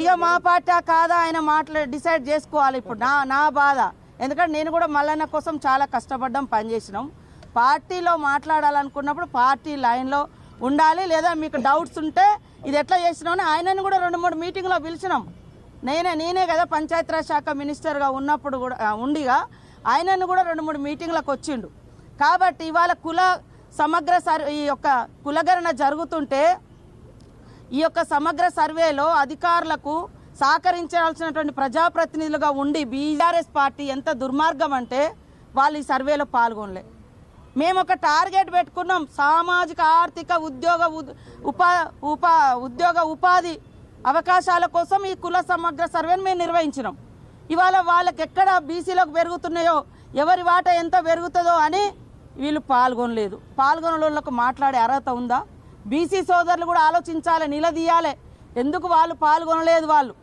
ఇక మా పార్టీ కాదా ఆయన డిసైడ్ చేసుకోవాలి. ఇప్పుడు నా బాధ, ఎందుకంటే నేను కూడా మల్లన్న కోసం చాలా కష్టపడ్డాం, పనిచేసినాం. పార్టీలో మాట్లాడాలనుకున్నప్పుడు పార్టీ లైన్లో ఉండాలి. లేదా మీకు డౌట్స్ ఉంటే ఇది ఎట్లా చేసినామని ఆయనను కూడా 2-3 మీటింగ్లో పిలిచినాం. నేనే కదా పంచాయతీరాజ్ శాఖ మినిస్టర్గా ఉన్నప్పుడు కూడా ఉండిగా ఆయనను కూడా 2-3 మీటింగ్లకు వచ్చిండు. కాబట్టి ఇవాళ సమగ్ర ఈ యొక్క కులగణన జరుగుతుంటే ఈ యొక్క సమగ్ర సర్వేలో అధికారులకు సహకరించాల్సినటువంటి ప్రజాప్రతినిధులుగా ఉండి బీఆర్ఎస్ పార్టీ ఎంత దుర్మార్గం అంటే వాళ్ళు ఈ సర్వేలో పాల్గొనలే. మేము ఒక టార్గెట్ పెట్టుకున్నాం, సామాజిక ఆర్థిక ఉద్యోగ ఉపాధి అవకాశాల కోసం ఈ కుల సమగ్ర సర్వేను మేము నిర్వహించినాం. ఇవాళ వాళ్ళకి ఎక్కడ బీసీలకు పెరుగుతున్నాయో, ఎవరి వాటా ఎంత పెరుగుతుందో అని వీళ్ళు పాల్గొనలేదు. పాల్గొనలకు మాట్లాడే అర్హత ఉందా? బీసీ సోదరులు కూడా ఆలోచించాలి, నిలదీయాలి. ఎందుకు వాళ్ళు పాల్గొనలేదు? వాళ్ళు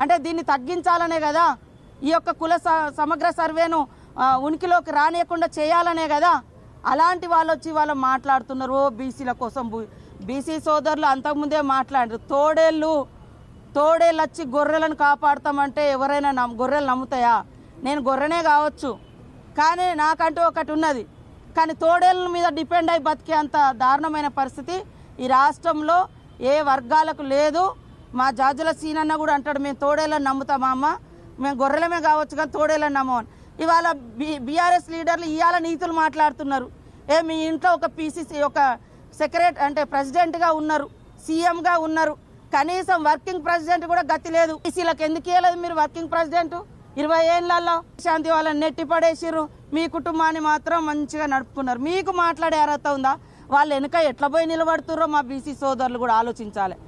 అంటే దీన్ని తగ్గించాలనే కదా, ఈ యొక్క కుల సమగ్ర సర్వేను ఉనికిలోకి రానియకుండా చేయాలనే కదా. అలాంటి వాళ్ళు వచ్చి వాళ్ళు మాట్లాడుతున్నారు బీసీల కోసం. బీసీ సోదరులు అంతకుముందే మాట్లాడారు, తోడేళ్ళు వచ్చి గొర్రెలను కాపాడుతామంటే ఎవరైనా గొర్రెలు నమ్ముతాయా? నేను గొర్రెనే కావచ్చు, కానీ నాకంటూ ఒకటి ఉన్నది. కానీ తోడేళ్ళ మీద డిపెండ్ అయి బతికే అంత దారుణమైన పరిస్థితి ఈ రాష్ట్రంలో ఏ వర్గాలకు లేదు. మా జాజుల సీనన్న కూడా అంటాడు, మేము తోడేళ్ళని నమ్ముతామా అమ్మ, మేము గొర్రెలమే కావచ్చు కానీ తోడేళ్ళని నమ్మని. ఇవాళ బీఆర్ఎస్ లీడర్లు ఇవాళ నీతులు మాట్లాడుతున్నారు. మీ ఇంట్లో ఒక పీసీసీ ఒక సెక్రటరీ అంటే ప్రెసిడెంట్గా ఉన్నారు, సీఎంగా ఉన్నారు, కనీసం వర్కింగ్ ప్రెసిడెంట్ కూడా గతి లేదు. బీసీలకు ఎందుకు ఇవ్వలేదు మీరు వర్కింగ్ ప్రెసిడెంట్? 20 ఏళ్లలో శాంతి వాళ్ళని నెట్టి పడేసిర్రు, మీ కుటుంబాన్ని మాత్రం మంచిగా నడుపుకున్నారు. మీకు మాట్లాడే అర్హత ఉందా? వాళ్ళు వెనుక ఎట్లా పోయి నిలబడుతుర్రో మా బీసీ సోదరులు కూడా ఆలోచించాలి.